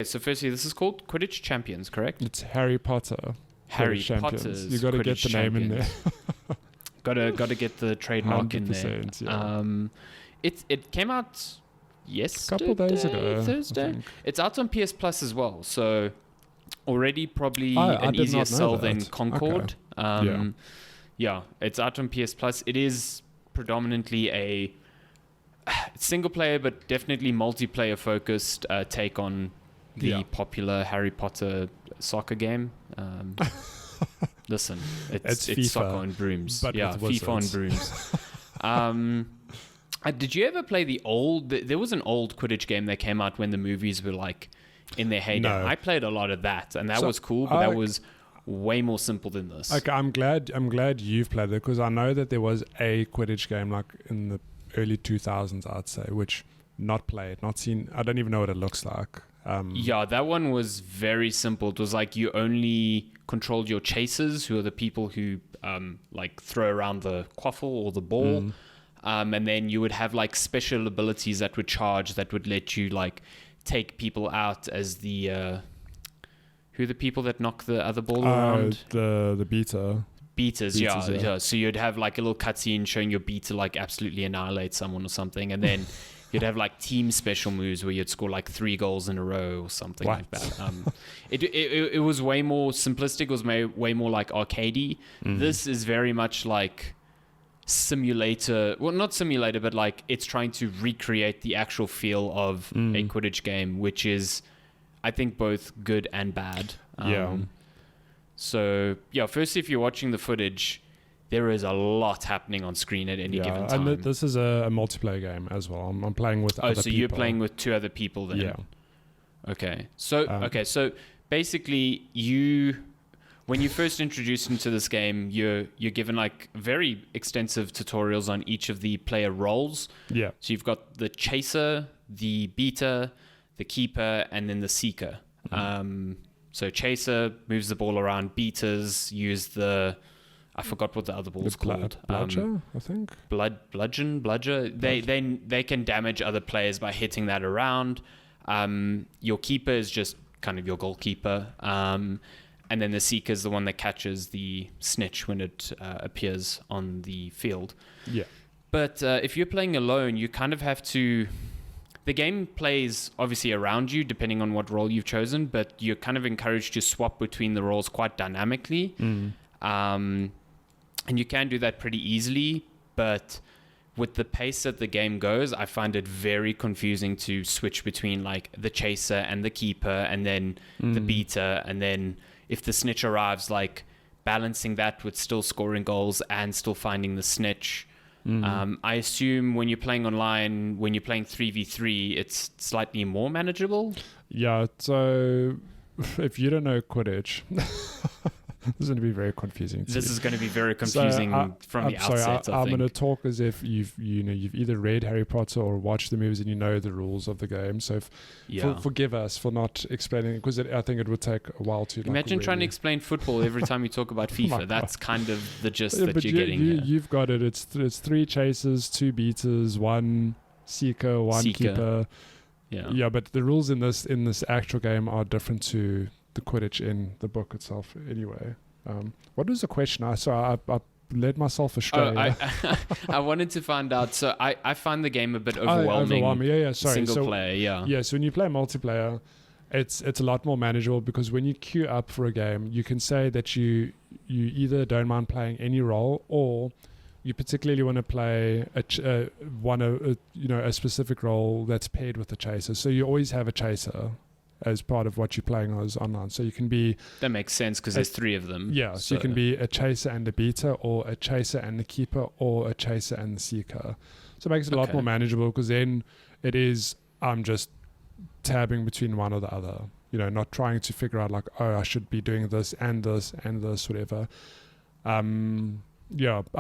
So firstly, this is called Quidditch Champions, correct? It's Harry Potter. Harry Quidditch Potter's You got to get the name in there. Gotta get the trademark in there. Yeah. It came out yesterday, a couple days ago, Thursday. It's out on PS Plus as well, so already probably an easier sell than Concord. Okay. Yeah, it's out on PS Plus. It is predominantly a single player, but definitely multiplayer focused take on the popular Harry Potter soccer game. Listen, it's soccer on brooms. But FIFA on brooms. Did you ever play the old... There was an old Quidditch game that came out when the movies were like in their heyday. No. I played a lot of that, and that was cool, but that was way more simple than this. Okay, I'm glad you've played it, because I know that there was a Quidditch game like in the early 2000s, I'd say, which not played, not seen. I don't even know what it looks like. Yeah, that one was very simple. It was like you only controlled your chasers, who are the people who like throw around the quaffle or the ball. And then you would have like special abilities that would charge, that would let you like take people out as the who are the people that knock the other ball around? The beaters, yeah. So you'd have like a little cutscene showing your beater like absolutely annihilate someone or something, and then you'd have like team special moves where you'd score like 3 goals in a row or something like that. It was way more simplistic. It was way more like arcadey. This is very much like simulator. Well, not simulator, but like it's trying to recreate the actual feel of a Quidditch game, which is, I think, both good and bad. So yeah, firstly, if you're watching the footage, there is a lot happening on screen at any given time. And this is a multiplayer game as well. I'm playing with other people. So you're playing with 2 other people then? Yeah. Okay. So basically when you first introduced into this game, you're given like very extensive tutorials on each of the player roles. Yeah. So you've got the chaser, the beater, the keeper, and then the seeker. So chaser moves the ball around. Beaters use I forgot what the other ball's called. Bludger, I think. Bludger. They can damage other players by hitting that around. Your keeper is just kind of your goalkeeper. And then the seeker is the one that catches the snitch when it appears on the field. Yeah. But if you're playing alone, you kind of have to... The game plays obviously around you depending on what role you've chosen, but you're kind of encouraged to swap between the roles quite dynamically. And you can do that pretty easily, but with the pace that the game goes, I find it very confusing to switch between like the chaser and the keeper and then the beater, and then if the snitch arrives, like balancing that with still scoring goals and still finding the snitch. I assume when you're playing online, when you're playing 3v3, it's slightly more manageable. Yeah, so if you don't know Quidditch, this is going to be very confusing. This is going to be very confusing from the outset. I'm going to talk as if you've either read Harry Potter or watched the movies and you know the rules of the game. So forgive us for not explaining, because I think it would take a while to. Imagine trying to explain football every time you talk about FIFA. That's kind of the gist that you're getting here. You've got it. It's 3 chasers, 2 beaters, 1 seeker, 1 keeper. Yeah, but the rules in this actual game are different to the Quidditch in the book itself anyway. What was the question? I led myself astray. I wanted to find out. So I find the game a bit overwhelming. Sorry. Single player. So when you play multiplayer, it's a lot more manageable, because when you queue up for a game, you can say that you either don't mind playing any role, or you particularly want to play a specific role that's paired with a chaser. So you always have a chaser as part of what you're playing as online. So you can be... That makes sense, because there's 3 of them. Yeah, so you can be a chaser and a beater, or a chaser and the keeper, or a chaser and the seeker. So it makes it a lot more manageable, because then it is, I'm just tabbing between one or the other. Not trying to figure out like, I should be doing this and this and this, whatever. I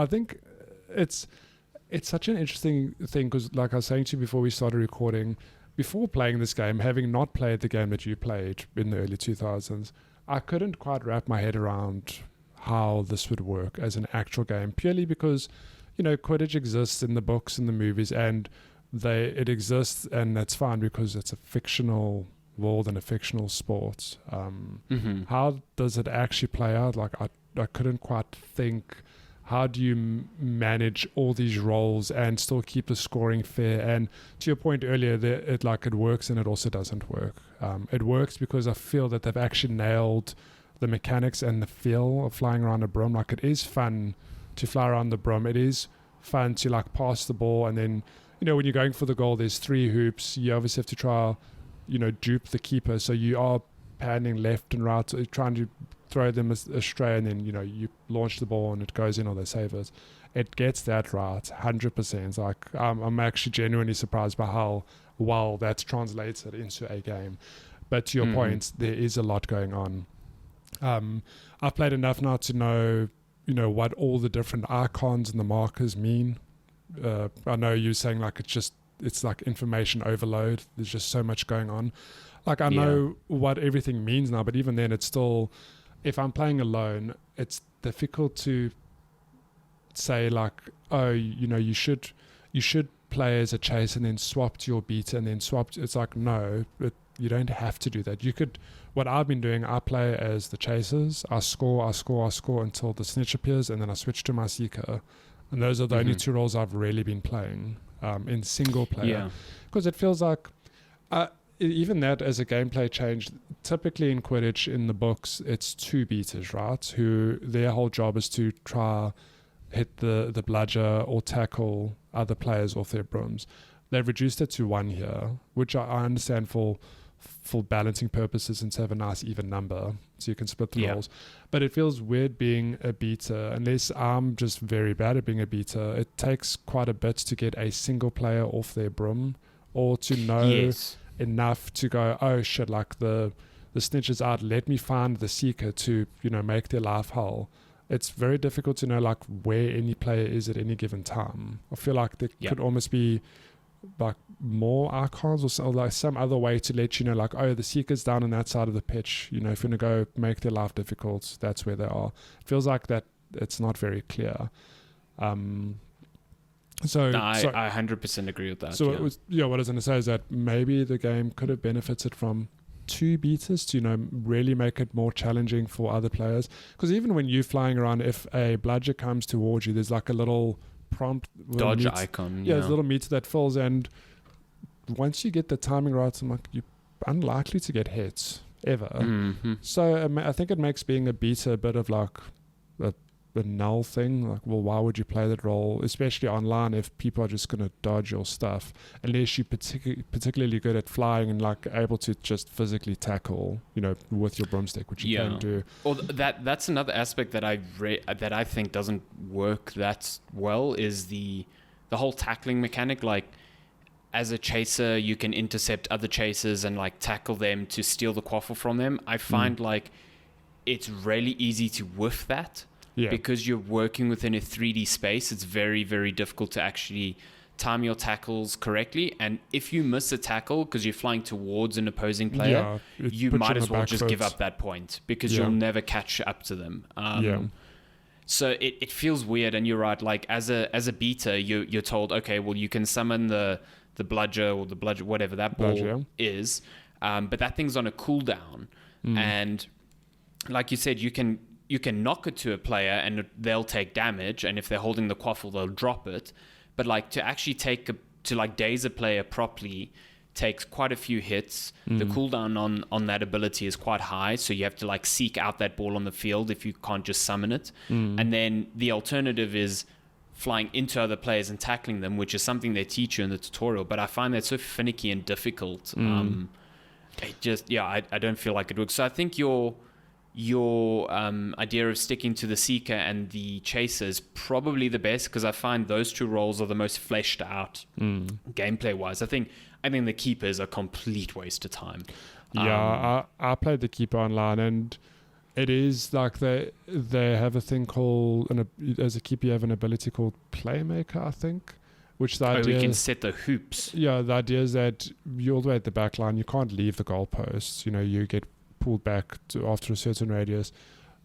think it's such an interesting thing, because like I was saying to you before we started recording, before playing this game, having not played the game that you played in the early 2000s, I couldn't quite wrap my head around how this would work as an actual game, purely because, Quidditch exists in the books and the movies, and it exists, and that's fine because it's a fictional world and a fictional sport. How does it actually play out? Like I couldn't quite think. How do you manage all these roles and still keep the scoring fair? And to your point earlier, it works and it also doesn't work. It works because I feel that they've actually nailed the mechanics and the feel of flying around a broom. Like, it is fun to fly around the broom. It is fun to like pass the ball, and then, you know, when you're going for the goal, there's 3 hoops. You obviously have to try, you know, dupe the keeper. So you are panning left and right, trying to throw them astray, and then, you know, you launch the ball and it goes in, or they save it. It gets that right 100%. Like, I'm actually genuinely surprised by how well that's translated into a game. But to your point, there is a lot going on. I've played enough now to know, you know, what all the different icons and the markers mean. I know you're saying like it's like information overload. There's just so much going on. Like, I know what everything means now, but even then, it's still, if I'm playing alone, it's difficult to say like, oh, you know, you should play as a chase and then swap to your beat and then swap. It's like, no, you don't have to do that. You could. What I've been doing, I play as the chasers. I score until the snitch appears, and then I switch to my seeker. And those are the only 2 roles I've really been playing in single player. Because it feels like, even that as a gameplay change, typically in Quidditch, in the books, it's 2 beaters, right? Who their whole job is to try hit the bludger or tackle other players off their brooms. They've reduced it to 1 here, which I understand for balancing purposes and to have a nice even number so you can split the roles. But it feels weird being a beater, unless I'm just very bad at being a beater. It takes quite a bit to get a single player off their broom, or to know enough to go, oh shit, like the snitch is out, let me find the seeker to, you know, make their life hell. It's very difficult to know like where any player is at any given time. I feel like there could almost be like more icons or like some other way to let you know, like, oh, the seeker's down on that side of the pitch. You know, if you're going to go make their life difficult, that's where they are. It feels like that it's not very clear. I 100% agree with that. So it was, what I was going to say is that maybe the game could have benefited from 2 beaters to, you know, really make it more challenging for other players. Because even when you're flying around, if a bludger comes towards you, there's like a little prompt dodge icon. There's a little meter that fills, and once you get the timing right, I'm like, you're unlikely to get hits ever. So I think it makes being a beater a bit of like a null thing. Like, well, why would you play that role, especially online, if people are just going to dodge your stuff, unless you're particularly good at flying and like able to just physically tackle, you know, with your broomstick, which you can do. Or that's another aspect that I think doesn't work that well, is the whole tackling mechanic. Like, as a chaser, you can intercept other chasers and like tackle them to steal the quaffle from them. I find like it's really easy to whiff that. Because you're working within a 3D space, it's very, very difficult to actually time your tackles correctly. And if you miss a tackle because you're flying towards an opposing player, you might as well just give up that point, because you'll never catch up to them. So it feels weird, and you're right. Like, as a beater, you're told, okay, well, you can summon the bludger or the bludger, whatever that ball is, but that thing's on a cooldown, and like you said, you can knock it to a player and they'll take damage, and if they're holding the quaffle, they'll drop it. But like, to actually daze a player properly takes quite a few hits. The cooldown on that ability is quite high, so you have to like seek out that ball on the field if you can't just summon it. And then the alternative is flying into other players and tackling them, which is something they teach you in the tutorial. But I find that so finicky and difficult. It just, I don't feel like it works. So I think your idea of sticking to the seeker and the chaser is probably the best, because I find those 2 roles are the most fleshed out gameplay wise. I think the keeper is a complete waste of time. I played the keeper online, and it is like they have a thing called, as a keeper you have an ability called Playmaker, I think, which the idea we can set the hoops. The idea is that you're all the way at the back line, you can't leave the goalposts. You know, you get pulled back after a certain radius.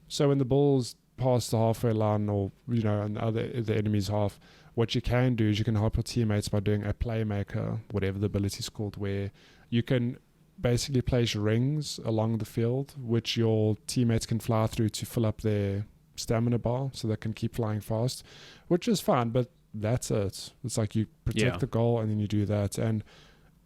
So when the ball's past the halfway line, or, you know, and the enemy's half, what you can do is you can help your teammates by doing a playmaker, whatever the ability is called, where you can basically place rings along the field, which your teammates can fly through to fill up their stamina bar so they can keep flying fast, which is fun, but that's it. It's like you protect the goal and then you do that. And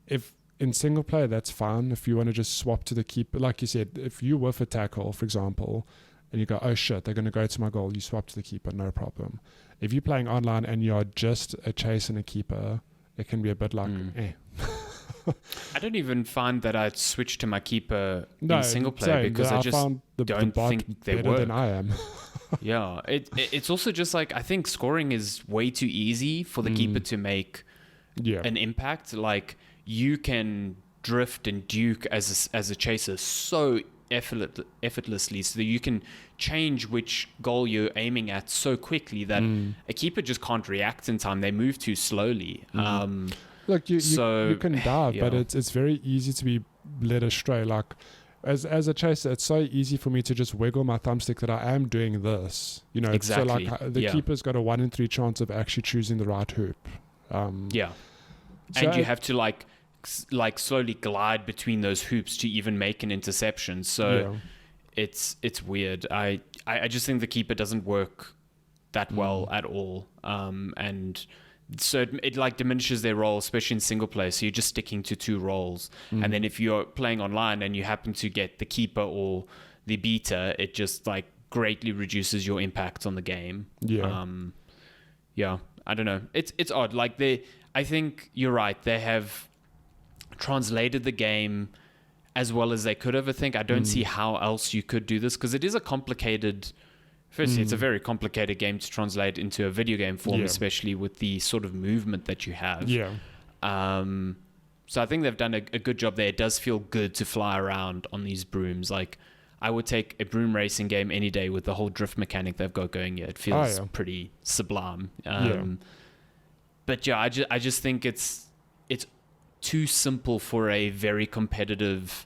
if in single player, that's fine. If you want to just swap to the keeper, like you said, if you whiff a tackle, for example, and you go, oh shit, they're going to go to my goal, you swap to the keeper, no problem. If you're playing online and you're just a chase and a keeper, it can be a bit like, I don't even find that I'd switch to my keeper in single player because I just don't think they work. Than I am. Yeah, it's also just like, I think scoring is way too easy for the keeper to make an impact. Like, you can drift and duke as a chaser so effortlessly, so that you can change which goal you're aiming at so quickly that a keeper just can't react in time. They move too slowly. Look, you can dive, but it's very easy to be led astray. Like, as a chaser, it's so easy for me to just wiggle my thumbstick that I am doing this. You know, exactly. So like the keeper's got a 1 in 3 chance of actually choosing the right hoop. And you have to like slowly glide between those hoops to even make an interception. So it's weird. I just think the keeper doesn't work that well at all. And so it like diminishes their role, especially in single player. So you're just sticking to 2 roles. And then if you're playing online and you happen to get the keeper or the beater, it just like greatly reduces your impact on the game. I don't know. It's odd. Like I think you're right. They have translated the game as well as they could have. I think I don't see how else you could do this, because it is a complicated. Firstly, it's a very complicated game to translate into a video game form, especially with the sort of movement that you have. So I think they've done a good job there. It does feel good to fly around on these brooms. Like, I would take a broom racing game any day with the whole drift mechanic they've got going here. It feels pretty sublime. But I just think it's too simple for a very competitive,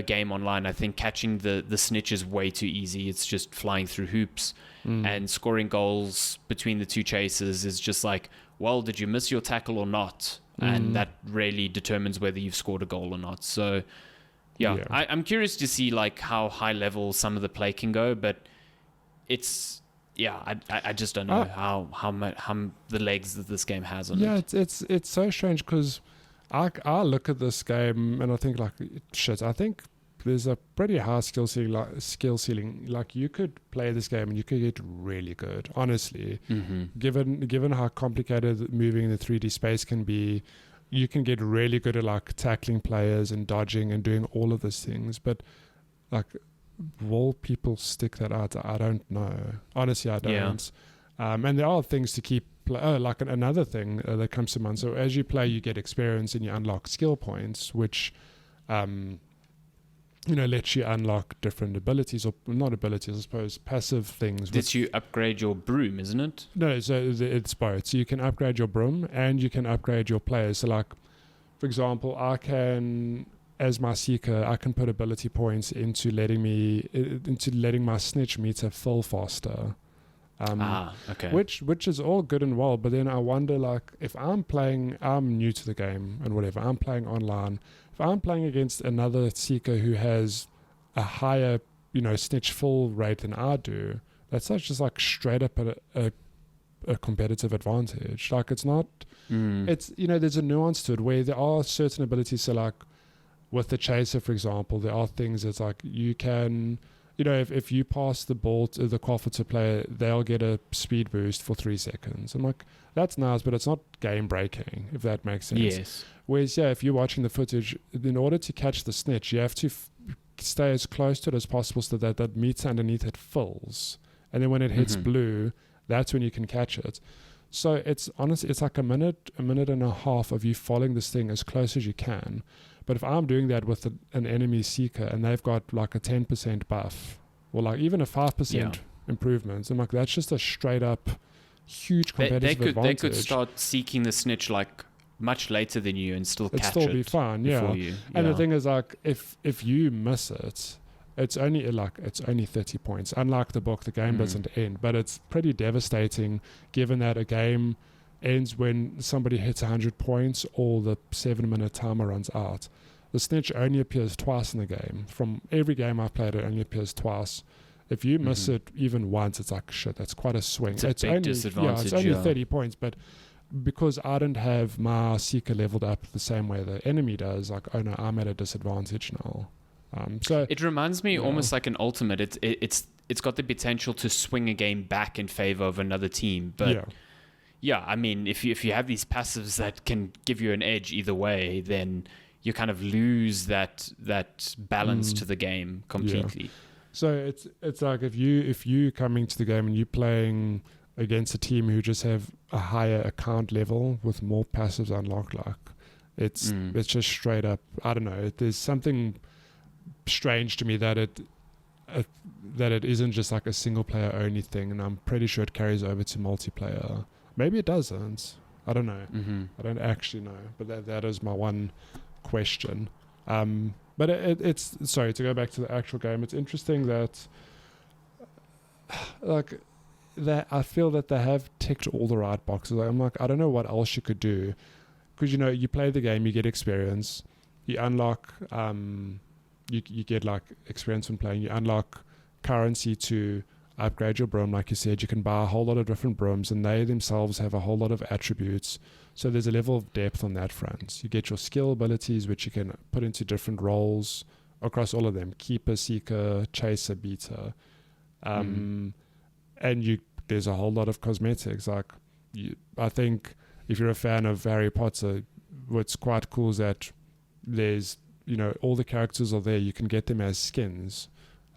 game online. I think catching the snitch is way too easy. It's just flying through hoops, and scoring goals between the 2 chases is just like, well, did you miss your tackle or not? And that really determines whether you've scored a goal or not. So I'm curious to see like how high level some of the play can go, but it's I just don't know how the legs that this game has on it. It's so strange, because I look at this game and I think like, shit, I think there's a pretty high skill ceiling. Like, you could play this game and you could get really good, honestly. Given how complicated moving in the 3D space can be, you can get really good at like tackling players and dodging and doing all of these things. But like, will people stick that out? I don't know. Honestly, I don't. And there are things to keep like another thing that comes to mind. So as you play, you get experience and you unlock skill points, which lets you unlock different abilities, or not abilities, I suppose, passive things. Did you upgrade your broom, isn't it? No, so it's both. So you can upgrade your broom and you can upgrade your players. So like, for example, I can, as my seeker, I can put ability points into letting my snitch meter fill faster. Okay. Which is all good and well, but then I wonder, like, if I'm new to the game and whatever, I'm playing online. If I'm playing against another seeker who has a higher, snitch fill rate than I do, that's just like straight up a competitive advantage. Like, it's not. It's there's a nuance to it where there are certain abilities. So like with the chaser, for example, there are things that's like you can. If you pass the ball to the forfeiture player, they'll get a speed boost for 3 seconds. I'm like, that's nice, but it's not game breaking, if that makes sense. Yes. Whereas, if you're watching the footage, in order to catch the snitch, you have to stay as close to it as possible so that meter underneath it fills. And then when it hits blue, that's when you can catch it. So it's honestly, it's like a minute and a half of you following this thing as close as you can. But if I'm doing that with an enemy seeker and they've got like a 10% buff or like even a 5% improvement, I'm like, that's just a straight up huge competitive advantage. They could start seeking the snitch like much later than you and still catch it. It'd still be fine, yeah. And the thing is, like, if you miss it, it's only 30 points. Unlike the book, the game doesn't end, but it's pretty devastating given that a game ends when somebody hits 100 points or the 7-minute timer runs out. The snitch only appears twice in the game. From every game I've played, it only appears twice. If you miss it even once, it's like, shit, that's quite a swing. It's a big disadvantage. It's only 30 points, but because I don't have my Seeker leveled up the same way the enemy does, like, oh no, I'm at a disadvantage now. So it reminds me almost like an ultimate. It's got the potential to swing a game back in favor of another team, but yeah, I mean, if you have these passives that can give you an edge either way, then you kind of lose that balance to the game completely. Yeah. So it's like if you coming to the game and you playing against a team who just have a higher account level with more passives unlocked, like it's just straight up, I don't know. There's something strange to me that it isn't just like a single player only thing, and I'm pretty sure it carries over to multiplayer. Maybe it doesn't. I don't know. I don't actually know, but that is my one question. But it's sorry, to go back to the actual game, it's interesting that like that I feel that they have ticked all the right boxes. I'm like, I don't know what else you could do, because you play the game, you get experience, you unlock you get like experience when playing, you unlock currency to upgrade your broom. Like you said, you can buy a whole lot of different brooms, and they themselves have a whole lot of attributes. So there's a level of depth on that front. You get your skill abilities, which you can put into different roles across all of them: keeper, seeker, chaser, beater. And there's a whole lot of cosmetics. Like I think if you're a fan of Harry Potter, what's quite cool is that there's all the characters are there. You can get them as skins.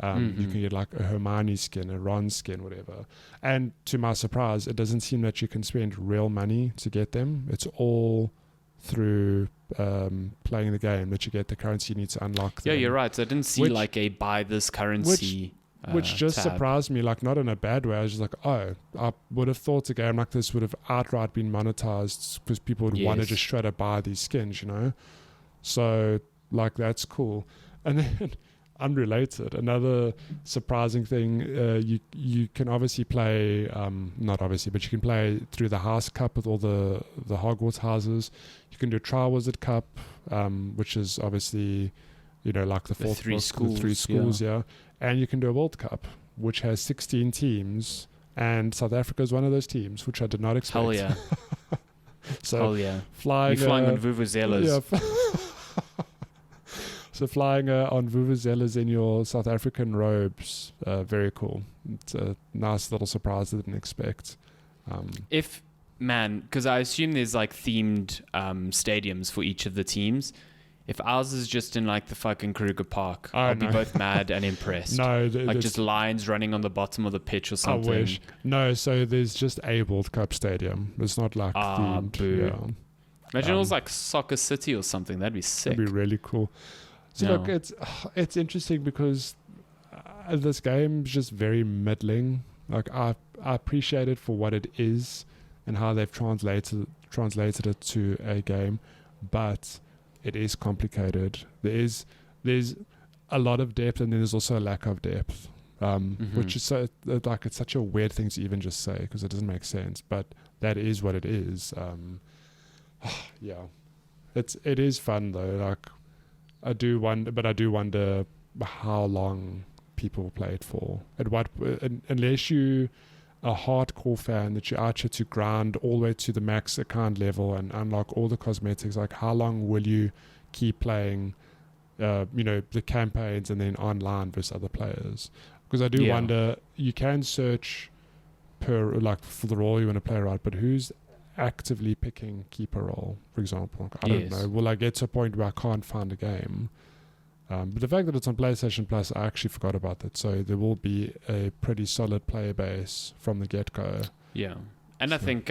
You can get like a Hermione skin, a Ron skin, whatever. And to my surprise, it doesn't seem that you can spend real money to get them. It's all through playing the game that you get the currency you need to unlock them. Yeah, you're right. So I didn't see like a buy this currency which just tab. surprised me, like not in a bad way. I was just like, oh, I would have thought a game like this would have outright been monetized because people would want to just straight up buy these skins, So like that's cool. And then unrelated, another surprising thing, you can obviously play not obviously, but you can play through the House Cup with all the Hogwarts houses. You can do Triwizard Cup, which is obviously like the fourth three schools, yeah. And you can do a World Cup, which has 16 teams, and South Africa is one of those teams, which I did not expect. Hell yeah. So hell yeah. You're flying on vuvuzelas. Yeah. So flying on vuvuzelas in your South African robes, very cool. It's a nice little surprise I didn't expect. Because I assume there's like themed stadiums for each of the teams. If ours is just in like the fucking Kruger Park, I'll be both mad and impressed. No, like just lions running on the bottom of the pitch or something. I wish. No, so there's just a World Cup stadium. It's not like themed. Boo. Yeah. Imagine it was like Soccer City or something. That'd be sick. That'd be really cool. So look, it's interesting because this game's just very middling. Like I appreciate it for what it is and how they've translated it to a game, but it is complicated. There's a lot of depth, and then there's also a lack of depth, which is so like it's such a weird thing to even just say because it doesn't make sense. But that is what it is. Yeah, it is fun though. Like I do wonder how long people play it for. Unless you a hardcore fan that you're out here to grind all the way to the max account level and unlock all the cosmetics, like how long will you keep playing the campaigns and then online versus other players? Because I do wonder, you can search per like for the role you want to play, right? But who's actively picking keeper role, for example? Like, I don't know. Will I get to a point where I can't find a game? But the fact that it's on PlayStation Plus, I actually forgot about that. So there will be a pretty solid player base from the get-go. Yeah. And I think,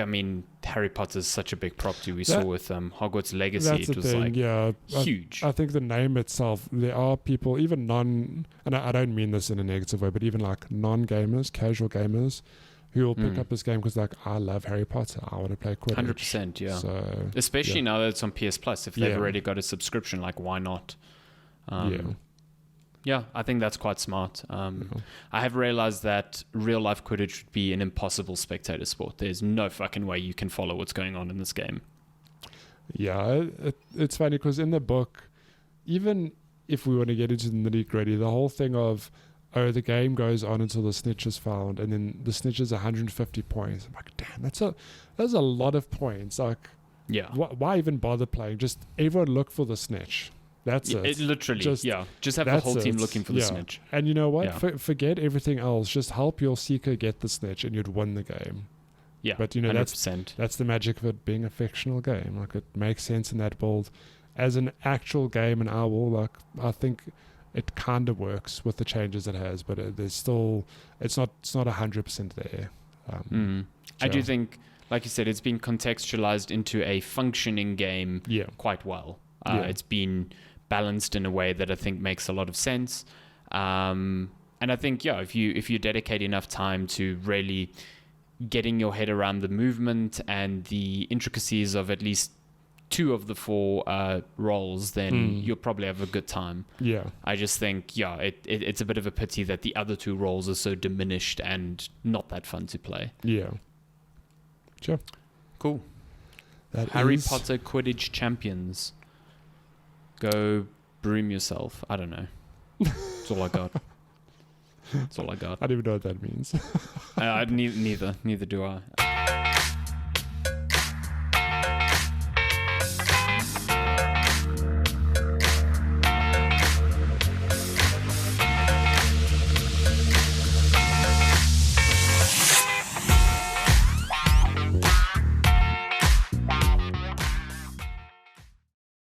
Harry Potter's such a big property. We saw with Hogwarts Legacy. It was huge. I think the name itself, there are people, even and I don't mean this in a negative way, but even like non-gamers, casual gamers, who will pick up this game because like, I love Harry Potter. I want to play Quidditch. 100%, yeah. So, especially now that it's on PS Plus. If they've already got a subscription, like why not? Yeah, I think that's quite smart. I have realized that real life Quidditch would be an impossible spectator sport. There's no fucking way you can follow what's going on in this game. Yeah, it's funny because in the book, even if we want to get into the nitty-gritty, the whole thing of, oh, the game goes on until the snitch is found, and then the snitch is 150 points. I'm like, damn, that's a lot of points. Like, yeah, why even bother playing? Just everyone look for the snitch. That's it. It literally, just have the whole team looking for the snitch. And you know what? Yeah. Forget everything else. Just help your seeker get the snitch, and you'd win the game. Yeah, but you know 100%. that's the magic of it being a fictional game. Like, it makes sense in that build. As an actual game in OWL, like, I think it kind of works with the changes it has, but there's still it's not 100% there. I do think, like you said, it's been contextualized into a functioning game quite well. It's been balanced in a way that I think makes a lot of sense. And I think, if you dedicate enough time to really getting your head around the movement and the intricacies of at least 2 of the 4 roles, then you'll probably have a good time. Yeah. I just think, it's a bit of a pity that the other 2 roles are so diminished and not that fun to play. Yeah. Sure. Cool. Harry Potter Quidditch Champions. Go broom yourself. I don't know. That's all I got. That's all I got. I don't even know what that means. Neither do I.